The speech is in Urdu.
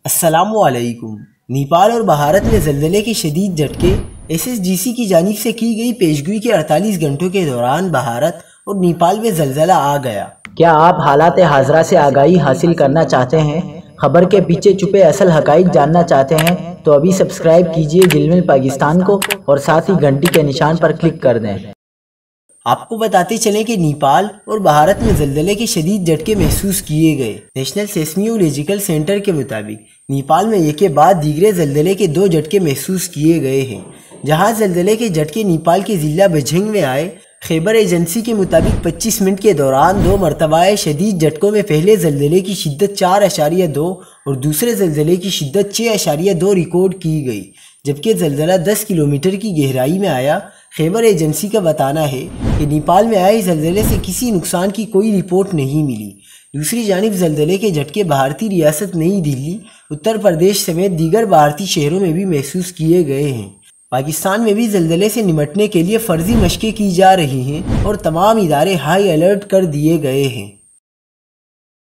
السلام علیکم۔ نیپال اور بھارت میں زلزلے کے شدید جھٹکے۔ SSGC کی جانب سے کی گئی پیشگوئی کے 48 گھنٹوں کے دوران بھارت اور نیپال میں زلزلہ آ گیا۔ کیا آپ حالات حاضرہ سے آگاہی حاصل کرنا چاہتے ہیں؟ خبر کے پیچھے چھپے اصل حقائق جاننا چاہتے ہیں تو ابھی سبسکرائب کیجئے جلمل پاکستان کو اور ساتھ ہی گھنٹی کے نشان پر کلک کر دیں۔ آپ کو بتاتے چلیں کہ نیپال اور بھارت میں زلزلے کے شدید جھٹکے محسوس کیے گئے۔ نیشنل سیسمیولوجیکل سینٹر کے مطابق نیپال میں ایک کے بعد دیگرے زلزلے کے 2 جھٹکے محسوس کیے گئے ہیں۔ جہاں زلزلے کے جھٹکے نیپال کے ضلع بجھنگ میں آئے، خیبر ایجنسی کے مطابق 25 منٹ کے دوران 2 مرتبہ شدید جھٹکوں میں پہلے زلزلے کی شدت 4.2 اور دوسرے زلزلے کی شدت 6.2 ریکارڈ کی گئی، جبکہ زلزلہ 10 کلومیٹر کی گہرائی میں آیا۔ خیبر ایجنسی کا بتانا ہے کہ نیپال میں آئے زلزلے سے کسی نقصان کی کوئی رپورٹ نہیں ملی۔ دوسری جانب زلزلے کے جھٹکے بھارتی ریاست نئی دہلی، اتر پردیش سمیت دیگر بھارتی شہروں میں بھی محسوس کیے گئے ہیں۔ پاکستان میں بھی زلزلے سے نمٹنے کے لیے فرضی مشقیں کی جا رہی ہیں اور تمام ادارے ہائی الرٹ کر دیے گئے ہیں۔